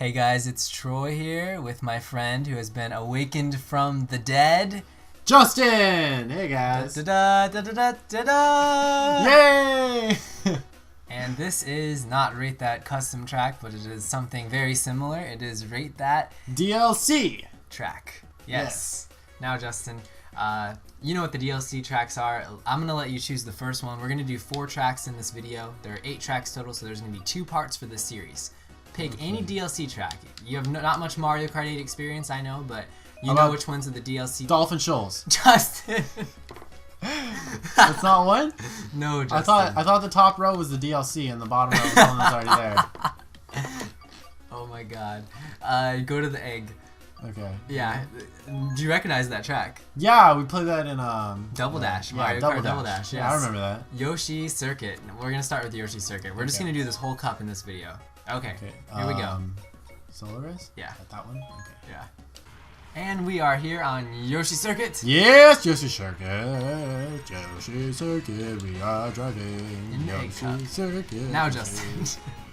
Hey guys, it's Troy here with my friend who has been awakened from the dead. Justin! Hey guys. Da-da-da-da-da-da-da! Yay! And this is not Rate That Custom Track, but it is something very similar. It is Rate That DLC Track. Yes. Now, Justin, you know what the DLC tracks are. I'm going to let you choose the first one. We're going to do 4 tracks in this video. There are 8 tracks total, so there's going to be 2 parts for this series. Pick any DLC track. You have not much Mario Kart 8 experience, I know, but you know which ones are the DLC. Dolphin Shoals. Justin! That's not one? No, Justin. I thought the top row was the DLC and the bottom row was the one that's already there. Oh my god. Go to the egg. Okay. Yeah. Do you recognize that track? Yeah, we played that in Double Dash. Mario Kart Double Dash. Yes. Yeah, I remember that. Yoshi Circuit. We're gonna start with the Yoshi Circuit. We're just gonna do this whole cup in this video. Okay. Here we go. Solo race? Yeah. That one? Okay. Yeah. And we are here on Yoshi Circuit. Yes, Yoshi Circuit. Yoshi Circuit. We are driving. In the egg cup. Yoshi Circuit. Now, Justin.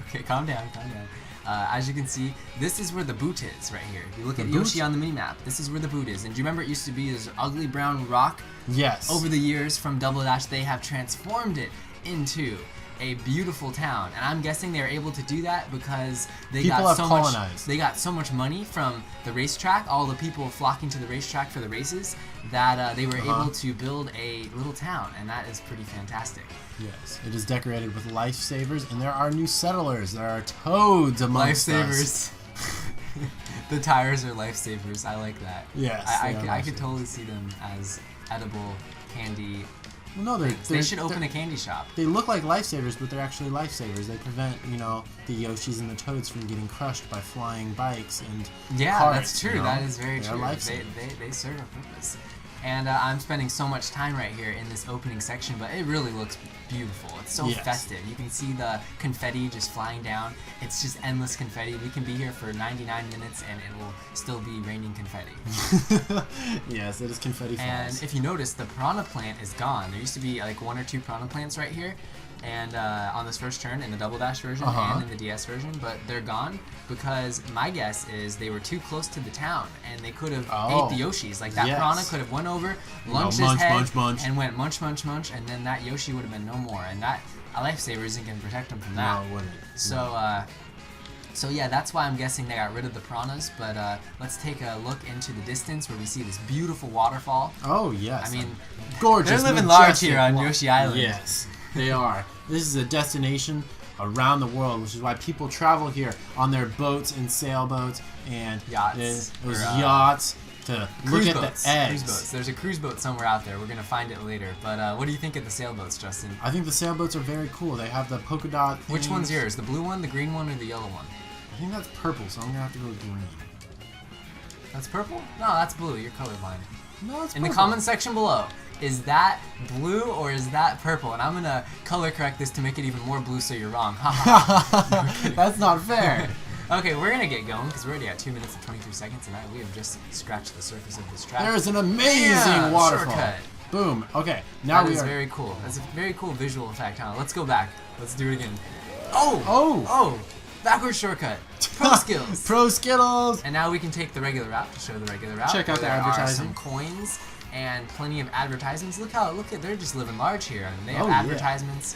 Okay, calm down, calm down. As you can see, this is where the boot is right here. If you look at Yoshi on the minimap, this is where the boot is. And do you remember it used to be this ugly brown rock? Yes. Over the years from Double Dash, they have transformed it into a beautiful town, and I'm guessing they were able to do that because they got so much money from the racetrack, all the people flocking to the racetrack for the races, that they were able to build a little town, and that is pretty fantastic. Yes, it is decorated with lifesavers, and there are new settlers. There are toads amongst us. The tires are lifesavers. I like that. Yes, I could totally see them as edible candy. Well, no, they should open a candy shop. They look like lifesavers, but they're actually lifesavers. They prevent, the Yoshis and the Toads from getting crushed by flying bikes and carts, that's true. That is very true. They serve a purpose. And I'm spending so much time right here in this opening section, but it really looks beautiful. It's so festive. You can see the confetti just flying down. It's just endless confetti. We can be here for 99 minutes and it will still be raining confetti. Yes, it is confetti falls. And if you notice, the piranha plant is gone. There used to be like 1 or 2 piranha plants right here, and on this first turn in the Double Dash version and in the DS version, but they're gone because my guess is they were too close to the town and they could have ate the Yoshis. Like that piranha could have went over, lunched his head, and went munch, munch, munch, and then that Yoshi would have been no more. And that a lifesaver isn't going to protect him from that. No, it wouldn't. So yeah, that's why I'm guessing they got rid of the piranhas. But let's take a look into the distance where we see this beautiful waterfall. Oh yes. I mean, gorgeous. They're living large here on Yoshi Island. Yes, they are. This is a destination around the world, which is why people travel here on their boats and sailboats and yachts. Yachts to look at the eggs. Cruise boats. There's a cruise boat somewhere out there. We're gonna find it later. But what do you think of the sailboats, Justin? I think the sailboats are very cool. They have the polka dot things. Which one's yours? The blue one, the green one, or the yellow one? I think that's purple, so I'm gonna have to go with green. That's purple? No, that's blue. You're colorblind. No, it's in the comment section below. Is that blue or is that purple? And I'm gonna color correct this to make it even more blue so you're wrong. No, that's not fair. Okay, we're gonna get going because we're already at 2 minutes and 23 seconds and we have just scratched the surface of this track. There's an amazing waterfall. Shortcut. Boom. Okay, now that is very cool. That's a very cool visual effect, huh? Let's go back. Let's do it again. Oh! Backward shortcut. Pro skills. Pro skills. And now we can take the regular route to show the regular route. Check out the advertising. There are some coins and plenty of advertisements. Look at they're just living large here. I mean, they have advertisements,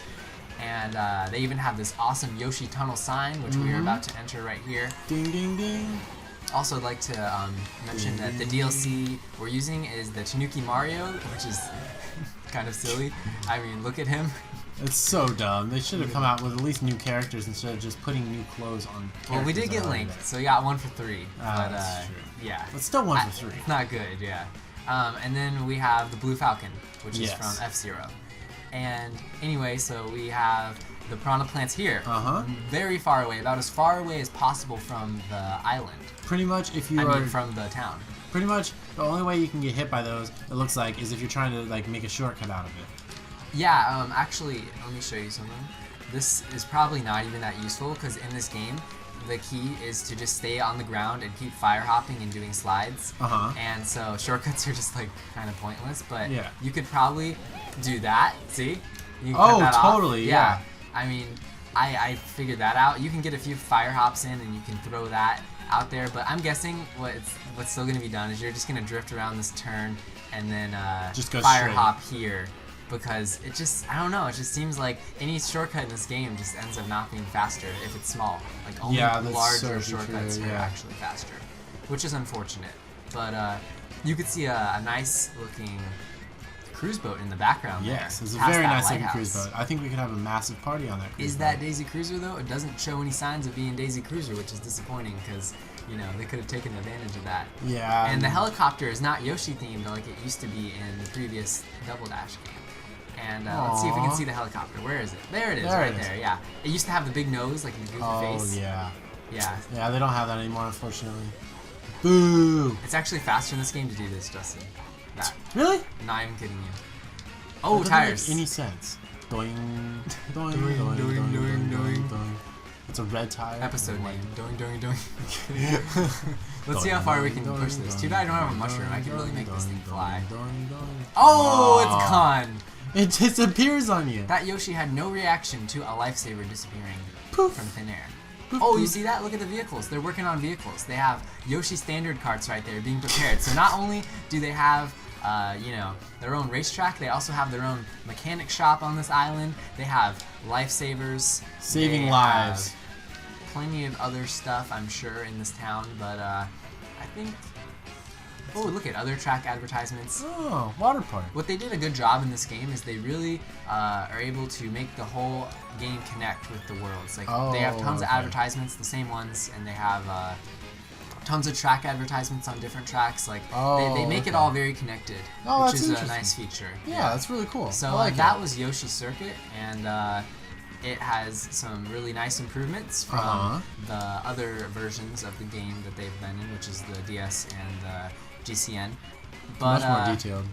and they even have this awesome Yoshi Tunnel sign, which we are about to enter right here. Ding ding ding. Also, I'd like to mention that the DLC we're using is the Tanuki Mario, which is kind of silly. I mean, look at him. It's so dumb. They should have come out with at least new characters instead of just putting new clothes on characters. Well, we did get Link, so we got 1 for 3. That's true. Yeah. But still 1 for 3. It's not good, yeah. And then we have the Blue Falcon, which is from F-Zero. And anyway, so we have the piranha plants here. Very far away, about as far away as possible from the island. Pretty much from the town. Pretty much the only way you can get hit by those, it looks like, is if you're trying to like make a shortcut out of it. Yeah, actually, let me show you something. This is probably not even that useful because in this game, the key is to just stay on the ground and keep fire hopping and doing slides. And so shortcuts are just like kind of pointless, but you could probably do that. See? You can cut that off. Totally. Yeah. I mean, I figured that out. You can get a few fire hops in and you can throw that out there, but I'm guessing what's still going to be done is you're just going to drift around this turn and then just go fire straight. hop here, because it just, I don't know, it just seems like any shortcut in this game just ends up not being faster if it's small. Like only larger shortcuts are actually faster, which is unfortunate. But you could see a nice looking cruise boat in the background. Yes, there, it's a past very that nice looking lighthouse. cruise boat. I think we could have a massive party on that cruise Is boat. that Daisy Cruiser though? It doesn't show any signs of being Daisy Cruiser, which is disappointing because, you know, they could have taken advantage of that. Yeah. And the helicopter is not Yoshi themed like it used to be in the previous Double Dash game. And let's see if we can see the helicopter. Where is it? There it is, right there. Yeah. It used to have the big nose, like the goofy face. Oh yeah. Yeah. Yeah, they don't have that anymore, unfortunately. Boo! It's actually faster in this game to do this, Justin. That. Really? Not even kidding you. Oh, that tires. doesn't make any sense. Doing, doing, Doing, doing, doing, doing, doing, doing, doing. doing. It's a red tire. Episode Like- name. Doing. Let's see how far we can push this. Too bad I don't have a mushroom. I can really make this thing fly. Oh, it's gone. It disappears on you. That Yoshi had no reaction to a lifesaver disappearing Poof. from thin air. Poof, Oh, you poof. see that? Look at the vehicles. They're working on vehicles. They have Yoshi standard carts right there being prepared. So not only do they have, you know, their own racetrack, they also have their own mechanic shop on this island. They have lifesavers. Saving They lives. have plenty of other stuff, I'm sure, in this town. But I think... Oh, look at other track advertisements. Oh, water park. What they did a good job in this game is they really are able to make the whole game connect with the worlds. Like they have tons of advertisements, the same ones, and they have tons of track advertisements on different tracks. Like they make it all very connected, Oh, which that's is a interesting. nice feature. Yeah, that's really cool. So I like that it. was Yoshi Circuit, and it has some really nice improvements from the other versions of the game that they've been in, which is the DS and the GCN. But, much more detailed.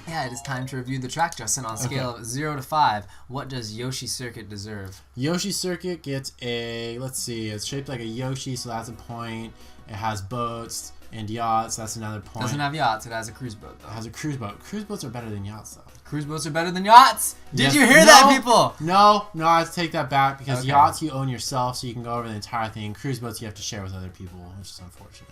Yeah, it is time to review the track, Justin. On a scale of 0 to 5, what does Yoshi Circuit deserve? Yoshi Circuit gets a, let's see, it's shaped like a Yoshi, so that's a point. It has boats and yachts, that's another point. Doesn't have yachts, it has a cruise boat, though. It has a cruise boat. Cruise boats are better than yachts, though. Cruise boats are better than yachts! Did Yes. you hear that, people? No, I have to take that back because Okay. yachts you own yourself, so you can go over the entire thing. Cruise boats you have to share with other people, which is unfortunate.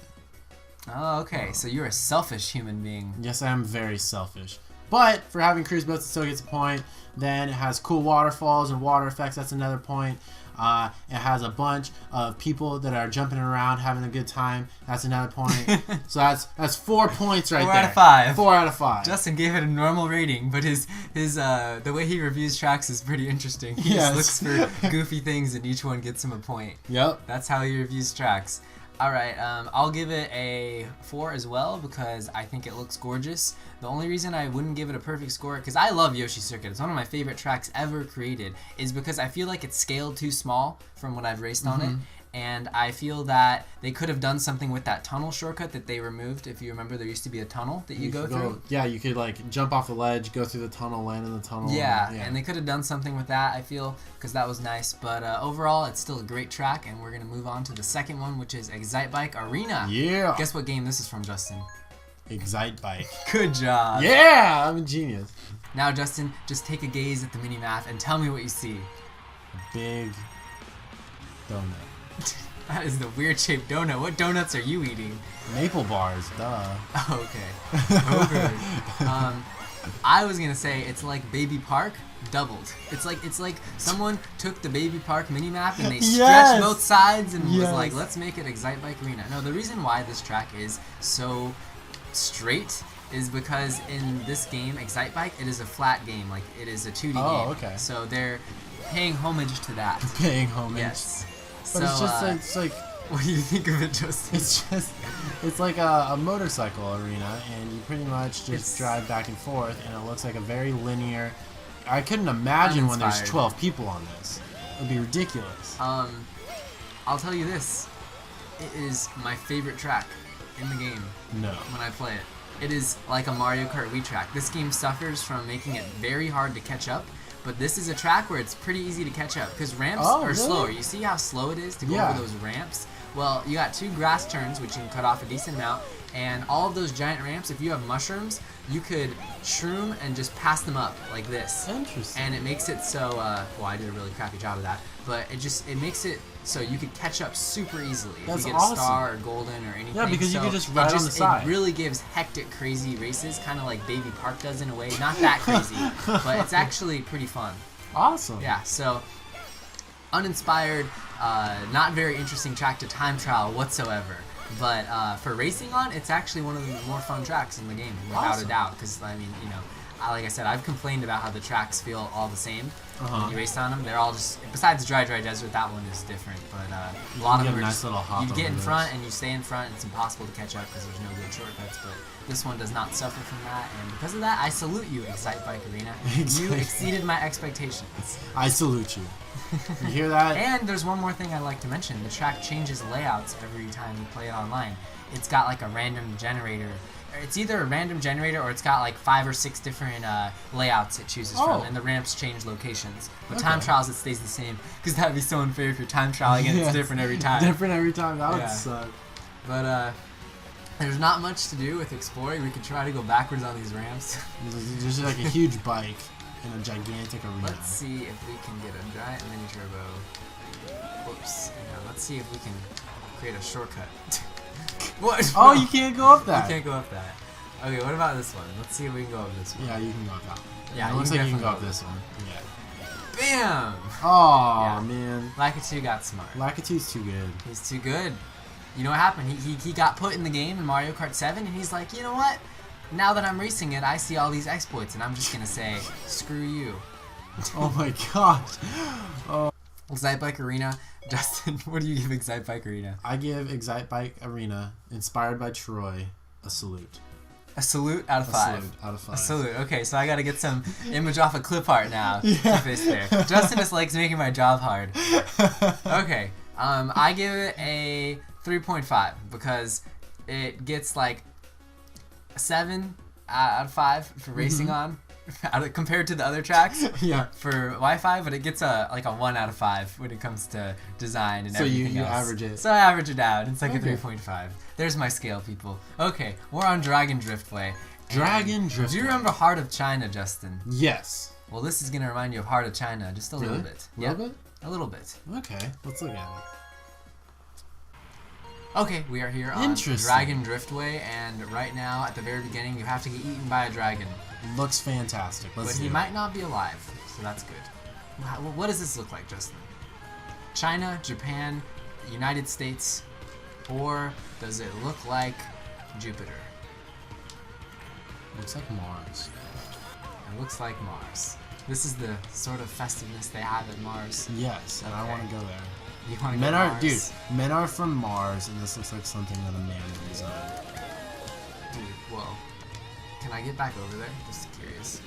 Oh, okay, so you're a selfish human being. Yes, I am very selfish. But for having cruise boats, it still gets a point. Then it has cool waterfalls and water effects. That's another point. It has a bunch of people that are jumping around, having a good time. That's another point. So that's 4 points right 4 there. out of 5. 4 out of 5. Justin gave it a normal rating, but his the way he reviews tracks is pretty interesting. He just looks for goofy things, and each one gets him a point. Yep. That's how he reviews tracks. All right, I'll give it a 4 as well because I think it looks gorgeous. The only reason I wouldn't give it a perfect score, because I love Yoshi Circuit, it's one of my favorite tracks ever created, is because I feel like it's scaled too small from what I've raced on it. And I feel that they could have done something with that tunnel shortcut that they removed. If you remember, there used to be a tunnel that you go through. Yeah, you could like jump off the ledge, go through the tunnel, land in the tunnel. Yeah, and they could have done something with that, I feel, because that was nice. But overall, it's still a great track, and we're going to move on to the second one, which is Excitebike Arena. Yeah. Guess what game this is from, Justin? Excitebike. Good job. Yeah, I'm a genius. Now, Justin, just take a gaze at the mini-map and tell me what you see. A big donut. That is the weird-shaped donut. What donuts are you eating? Maple bars, duh. Okay. I was gonna say it's like Baby Park doubled. It's like someone took the Baby Park mini map and they stretched both sides and was like, let's make it Excitebike Arena. No, the reason why this track is so straight is because in this game, Excitebike, it is a flat game. Like it is a 2D game. Okay. So they're paying homage to that. Paying homage. Yes. But it's just it's like what do you think of it, Justin? it's like a motorcycle arena, and you pretty much just drive back and forth, and it looks like a very linear. I couldn't imagine when there's 12 people on this. It would be ridiculous. I'll tell you this. It is my favorite track in the game. No. When I play it. It is like a Mario Kart Wii track. This game suffers from making it very hard to catch up. But this is a track where it's pretty easy to catch up because ramps are slower. You see how slow it is to go over those ramps? Well, you got 2 grass turns, which you can cut off a decent amount, and all of those giant ramps, if you have mushrooms, you could shroom and just pass them up like this. Interesting. And it makes it so, well, I did a really crappy job of that, but it makes it so you could catch up super easily. That's if you get awesome. a star or golden or anything. Yeah, because so you could just ride on the side. It really gives hectic, crazy races, kind of like Baby Park does in a way. Not that crazy, but it's actually pretty fun. Awesome. Yeah, so uninspired, not very interesting track to time trial whatsoever. But for racing on, it's actually one of the more fun tracks in the game, without a doubt. Because, I mean, you know, like I said, I've complained about how the tracks feel all the same when you race on them. They're all just, besides Dry Desert, that one is different. But a lot of them are nice little hop you get in over front and you stay in front. It's impossible to catch up because there's no good shortcuts. But this one does not suffer from that. And because of that, I salute you, Excite Bike Arena. You exceeded my expectations. I salute you. You hear that? And there's one more thing I'd like to mention. The track changes layouts every time you play it online. It's got like a random generator. It's either a random generator or it's got like 5 or 6 different layouts it chooses from, and the ramps change locations. But time trials, it stays the same, because that would be so unfair if you're time trialing and it's different every time. Different every time. That would suck. But there's not much to do with exploring. We could try to go backwards on these ramps. There's like a huge bike in a gigantic arena. Let's see if we can get a giant mini turbo. Whoops. Let's see if we can create a shortcut. What? Oh, you can't go up that. You can't go up that. Okay, what about this one? Let's see if we can go up this one. Yeah, you can go up that one. Yeah, it looks like you can go up this one. Yeah. Bam! Oh, man. Lakitu got smart. Lakitu's too good. He's too good. You know what happened? He got put in the game in Mario Kart 7, and he's like, you know what? Now that I'm racing it, I see all these exploits, and I'm just going to say, screw you. Oh, my gosh. Oh. Excite Bike Arena. Justin, what do you give Excite Bike Arena? I give Excite Bike Arena, inspired by Troy, a salute. A salute out of 5. A salute out of 5. A salute. Okay, so I got to get some image off a clip art now Yeah. to face there. Justin just likes making my job hard. Okay, I give it a 3.5 because it gets like a 7 out of 5 for racing on. Compared to the other tracks for Wi-Fi, but it gets like a 1 out of 5 when it comes to design and everything you else. average it. So I average it out. It's like a 3.5. There's my scale, people. Okay, we're on Dragon Driftway. Dragon Driftway. Do you remember Heart of China, Justin? Yes. Well, this is going to remind you of Heart of China just a little bit. A little bit? A little bit. Okay, let's look at it. Okay, we are here on Dragon Driftway, and right now, at the very beginning, you have to get eaten by a dragon. Looks fantastic. But he might not be alive, so that's good. What does this look like, Justin? China, Japan, United States, or does it look like Jupiter? Looks like Mars. It looks like Mars. This is the sort of festiveness they have at Mars. Yes, and I want to go there. You want to go to Mars? Dude, men are from Mars, and this looks like something that a man would design. Dude, whoa. Can I get back over there? Just curious.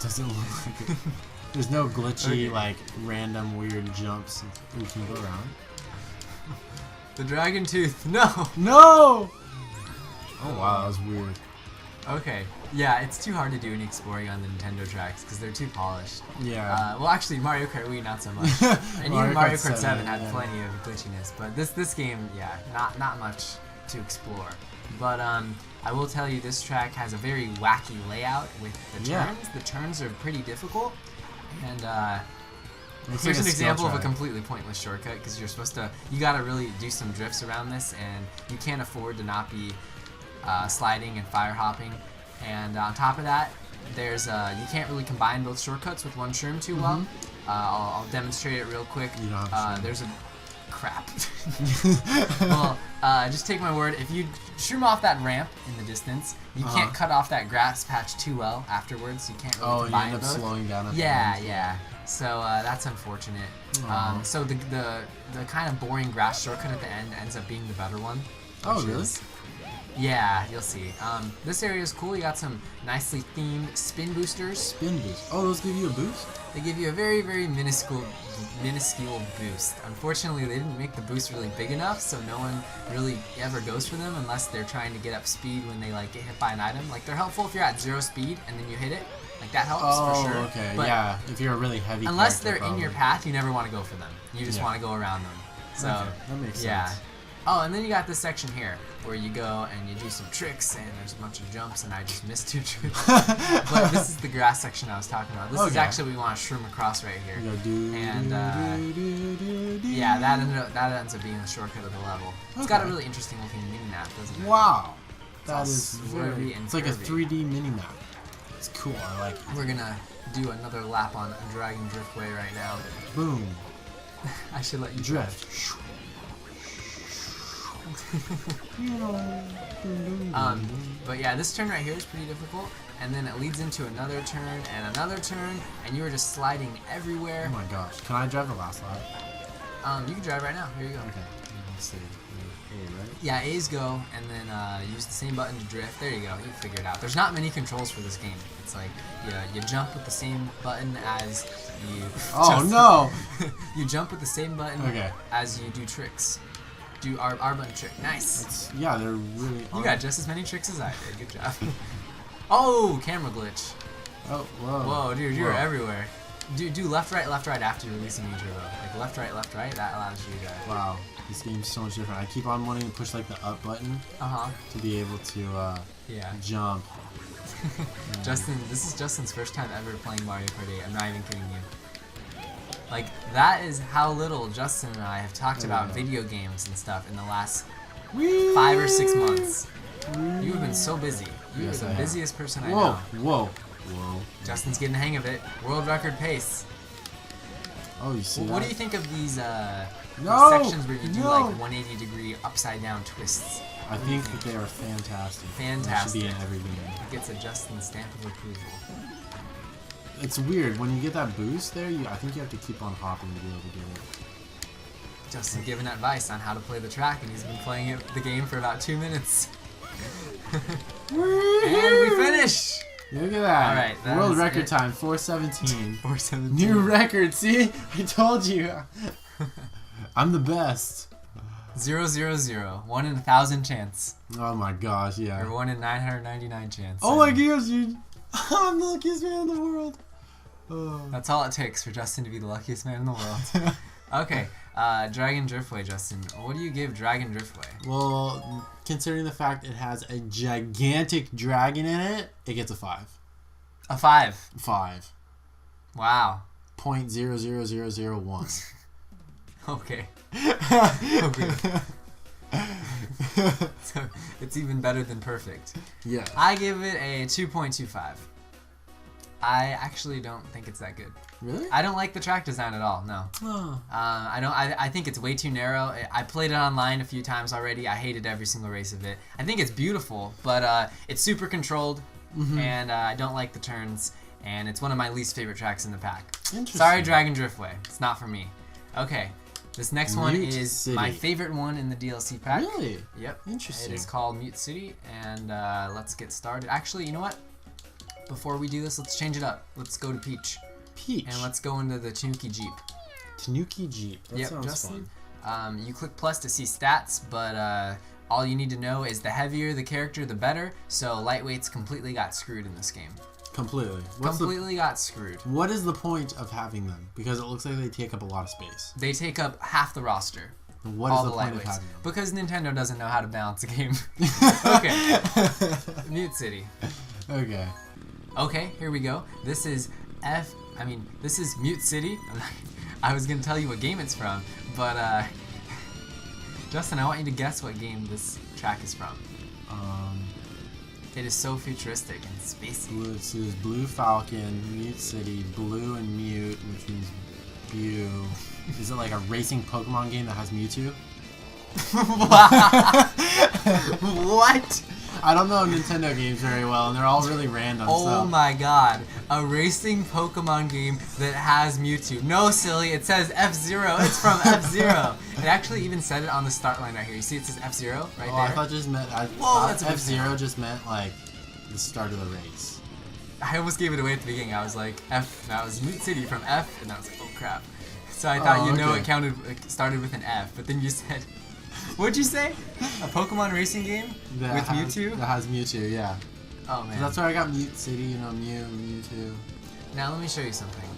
Doesn't look like it. There's no glitchy, like, random weird jumps. We can go around. The dragon tooth. No! No! Oh, wow, that was weird. Okay. Yeah, it's too hard to do any exploring on the Nintendo tracks because they're too polished. Yeah. Well, actually, Mario Kart Wii not so much, and even Mario Kart 7 had plenty of glitchiness. But this game, yeah, not much to explore. But I will tell you, this track has a very wacky layout with the turns. The turns are pretty difficult, and here's an example of a completely pointless shortcut because you're supposed to, you gotta really do some drifts around this, and you can't afford to not be sliding and fire hopping. And on top of that, there's you can't really combine both shortcuts with one shroom too well. I'll demonstrate it real quick. You don't have there's a crap. Well, just take my word. If you shroom off that ramp in the distance, you can't cut off that grass patch too well afterwards. You can't really combine you end up both. slowing down at Yeah. So that's unfortunate. So the kind of boring grass shortcut at the end ends up being the better one. Oh, really? Yeah, you'll see. This area is cool. You got some nicely themed spin boosters. Spin boost. Oh, those give you a boost? They give you a very, very minuscule boost. Unfortunately, they didn't make the boost really big enough, so no one really ever goes for them unless they're trying to get up speed when they like get hit by an item. Like, they're helpful if you're at 0 speed and then you hit it. Like, that helps for sure. Okay. But yeah, if you're a really heavy unless they're probably. in your path, you never want to go for them. You just want to go around them. So that makes sense. Oh, and then you got this section here where you go and you do some tricks, and there's a bunch of jumps, and I just missed 2 tricks. But this is the grass section I was talking about. This is actually what we want to shroom across right here. And yeah, that ends up being the shortcut of the level. It's got a really interesting looking mini map, doesn't it? Wow, that is very. It's like a 3D mini map. It's cool. I like it. We're gonna do another lap on Dragon Driftway right now. Boom. I should let you drift. But yeah, this turn right here is pretty difficult, and then it leads into another turn and another turn, and you are just sliding everywhere. Oh my gosh! Can I drive the last lap? You can drive right now. Here you go. Okay. Let's see. A, right? Yeah, A's go, and then use the same button to drift. There you go. You figure it out. There's not many controls for this game. It's like you jump with the same button as you. Oh no! You jump with the same button as you do tricks. Do our button trick. Nice. Yeah, they're really. You got just as many tricks as I did. Good job. Oh, camera glitch. Oh, whoa. Whoa, dude, you're everywhere. Do left, right after you release a new turbo. Like left, right. That allows you to. Wow, this game's so much different. I keep on wanting to push like the up button. To be able to jump. Justin, this is Justin's first time ever playing Mario Kart 8. I'm not even kidding you. Like, that is how little Justin and I have talked about video games and stuff in the last 5 or 6 months. You have been so busy. You are the busiest person I know. Whoa. Justin's getting the hang of it. World record pace. Oh, you see that? What do you think of these sections where you do like 180-degree upside-down twists? I think that they are fantastic. Fantastic. They should be in every game. It gets a Justin stamp of approval. It's weird when you get that boost there. I think you have to keep on hopping to be able to get it. Justin giving advice on how to play the track, and he's been playing the game for about 2 minutes. And we finish. Look at that! All right, world record time 4:17. 4:17. New record. See, I told you. I'm the best. 0, 0, 0. 1 in 1,000 chance. Oh my gosh, yeah. Or 1 in 999 chance. Oh my gosh, dude! I'm the luckiest man in the world. That's all it takes for Justin to be the luckiest man in the world. Okay, Dragon Driftway, Justin. What do you give Dragon Driftway? Well, considering the fact it has a gigantic dragon in it, it gets a 5. A 5? 5. Wow. 0.00001. Okay. So it's even better than perfect. Yeah. I give it a 2.25. I actually don't think it's that good. Really? I don't like the track design at all. No. Oh. I think it's way too narrow. I played it online a few times already. I hated every single race of it. I think it's beautiful, but it's super controlled, and I don't like the turns. And it's one of my least favorite tracks in the pack. Interesting. Sorry, Dragon Driftway. It's not for me. Okay. This next one is City. my favorite one in the DLC pack. Really? Yep. Interesting. It is called Mute City, and let's get started. Actually, you know what? Before we do this, let's change it up. Let's go to Peach. Peach. And let's go into the Tanuki Jeep. Tanuki Jeep. That sounds Justin. fun. You click plus to see stats, but all you need to know is the heavier the character, the better. So lightweights completely got screwed in this game. Completely. Completely got screwed. What is the point of having them? Because it looks like they take up a lot of space. They take up half the roster. What is the point of having them? Because Nintendo doesn't know how to balance a game. Okay. Mute City. Okay. Okay, here we go. This is this is Mute City. I was gonna tell you what game it's from, but Justin, I want you to guess what game this track is from. It is so futuristic and spacey. It says Blue Falcon, Mute City, Blue and Mute, which means Mew. Is it like a racing Pokemon game that has Mewtwo? What? I don't know Nintendo games very well, and they're all really random. Oh my god. A racing Pokemon game that has Mewtwo. No, silly, it says F-Zero. It's from F-Zero. It actually even said it on the start line right here. You see it says F-Zero right there? I thought it just meant... F-Zero just meant, like, the start of the race. I almost gave it away at the beginning. I was like, F, that was Mute City from F, and I was like, oh crap. So I thought, it started with an F, but then you said... What'd you say? A Pokemon racing game with Mewtwo? That has Mewtwo, yeah. Oh man. So that's where I got Mute City, Mewtwo. Now let me show you something.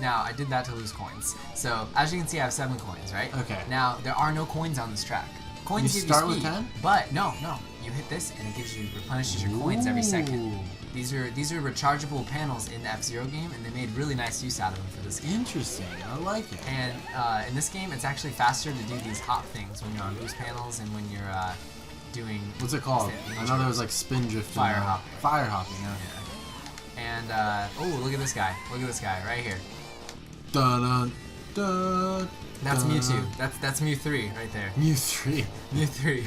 Now, I did that to lose coins. So, as you can see, I have 7 coins, right? Okay. Now, there are no coins on this track. Coins You give start you speed, with 10? but no. You hit this and it replenishes your coins every second. Ooh. These are rechargeable panels in the F-Zero game, and they made really nice use out of them for this game. Interesting. I like it. And in this game, it's actually faster to do these hop things when you're on boost panels and when you're doing... What's it called? I know there was like spin drifting. Fire hopping. Fire hopping, yeah. And, oh, look at this guy. Look at this guy right here. Dun, dun, That's dun. Mewtwo. That's Mew 3 right there. Mew 3. Mew 3.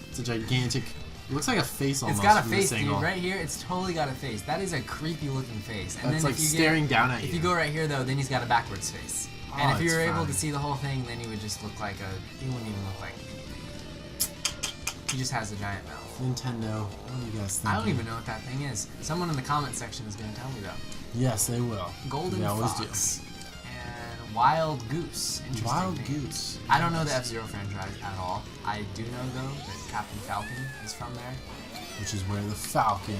It's a gigantic... It looks like a face almost. It's got a from face, this dude. angle. Right here, it's totally got a face. That is a creepy looking face. And That's then like if you staring down at you. If you go right here, though, then he's got a backwards face. Oh, And if you it's were able fun. to see the whole thing, then he would just look like a... He wouldn't even look like anything. He just has a giant mouth. Nintendo, what do you guys think? I don't even know what that thing is. Someone in the comment section is going to tell me, though. Yes, they will. Golden They always Fox. And Wild Goose. Interesting Wild name. Goose. I don't know the F-Zero franchise at all. I do know, though, that Captain Falcon is from there. Which is where the Falcon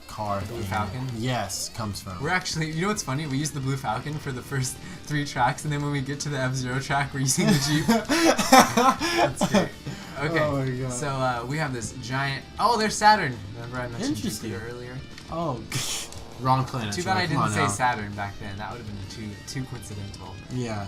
car Blue thing, Falcon? Yes, comes from. We're actually, you know what's funny? We used the Blue Falcon for the first 3 tracks, and then when we get to the F-Zero track, we're using the Jeep. That's great. Okay, Oh my God. so we have this giant... Oh, there's Saturn. Remember I mentioned Interesting. Jupiter earlier? Oh, wrong planet. Too bad I Come didn't on say now. Saturn back then. That would have been too coincidental. Yeah.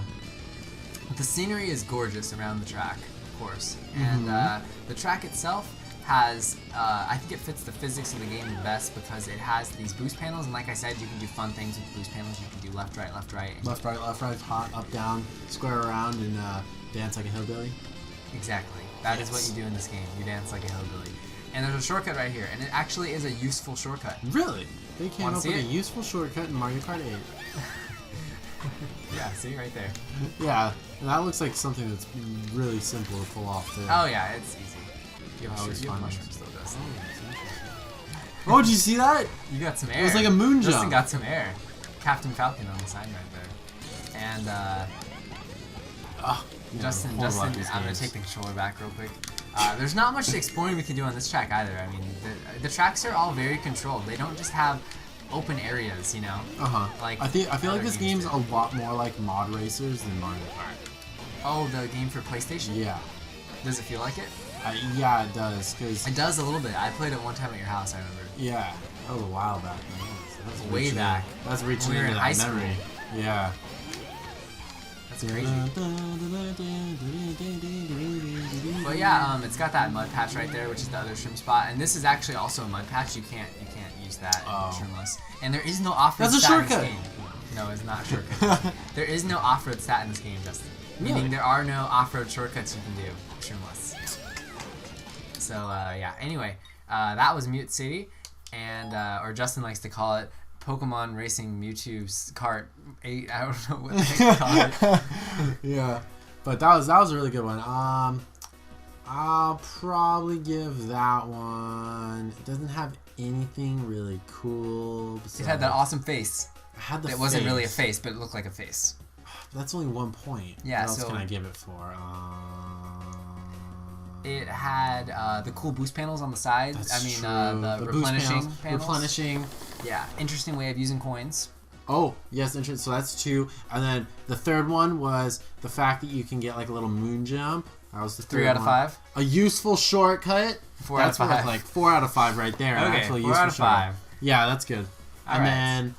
The scenery is gorgeous around the track, of course. Mm-hmm. And the track itself has, I think it fits the physics of the game the best because it has these boost panels, and like I said, you can do fun things with boost panels. You can do left, right, left, right, hot, up, down, square around, and dance like a hillbilly. Exactly. That is what you do in this game. You dance like a hillbilly. And there's a shortcut right here, and it actually is a useful shortcut. Really? They came Wanna up see with it? a useful shortcut in Mario Kart 8. Yeah, see right there. Yeah, and that looks like something that's really simple to pull off too. Oh yeah, it's easy. You have, I always you have find mushrooms though, Dustin. Oh, did you see that? You got some air. It was like a moon Dustin jump. got some air. Captain Falcon on the side right there. And Justin, I'm gonna take the controller back real quick. There's not much exploring we can do on this track either. I mean, the tracks are all very controlled. They don't just have open areas, you know. Like I feel like other this games game's do. a lot more like Mod Racers than Mario Kart. Oh, the game for PlayStation. Yeah. Does it feel like it? Yeah, it does. Cause It does a little bit. I played it one time at your house. I remember. yeah, that was a while back. That's Way reaching- back. That's reaching When we were into in high that school. memory. Yeah. That's crazy. But yeah, it's got that mud patch right there, which is the other shroom spot, and this is actually also a mud patch. You can't use that in shroomless. And there is no off-road That's a stat in shortcut. this game. No, it's not a shortcut. There is no off-road stat in this game, Justin. Really? Meaning there are no off-road shortcuts you can do shroomless. So yeah. Anyway, that was Mute City, and or Justin likes to call it Pokemon Racing Mewtwo's Kart 8. I don't know what they call it. Yeah, but that was a really good one. I'll probably give that one. It doesn't have anything really cool. It had that awesome face. I had the It wasn't really a face. face, but it looked like a face. That's only 1 point. Yeah, What else so- can I give it for? It had the cool boost panels on the sides. That's I mean, true. the boost replenishing panels. Replenishing. Yeah, interesting way of using coins. Oh, yes, interesting. So that's 2. And then the third one was the fact that you can get like a little moon jump. That was the 3 third out of one. 5. A useful shortcut. 4 out of That's worth 5. like 4 out of 5 right there. An Okay, actually 4 useful out of shortcut. 5. Yeah, that's good. All and right. then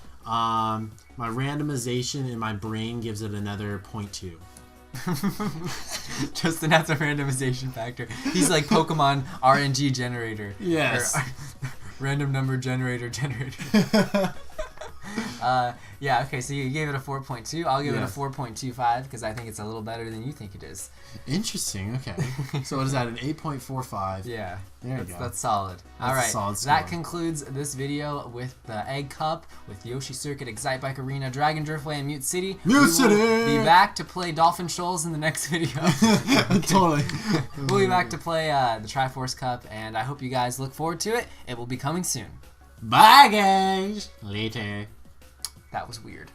my randomization in my brain gives it another 0.2. Justin has a randomization factor. He's like Pokemon RNG generator. Yes. Or, random number generator. Yeah, okay, so you gave it a 4.2. I'll give it a Yes. 4.25 because I think it's a little better than you think it is. Interesting. Okay. So what is that? An 8.45. Yeah. There you go. That's solid. That's All a right. solid That score. concludes this video with the Egg Cup, with Yoshi Circuit, Excite Bike Arena, Dragon Driftway, and Mute City. Mute City! We'll be back to play Dolphin Shoals in the next video. Totally. We'll be back to play the Triforce Cup, and I hope you guys look forward to it. It will be coming soon. Bye, guys. Later. That was weird.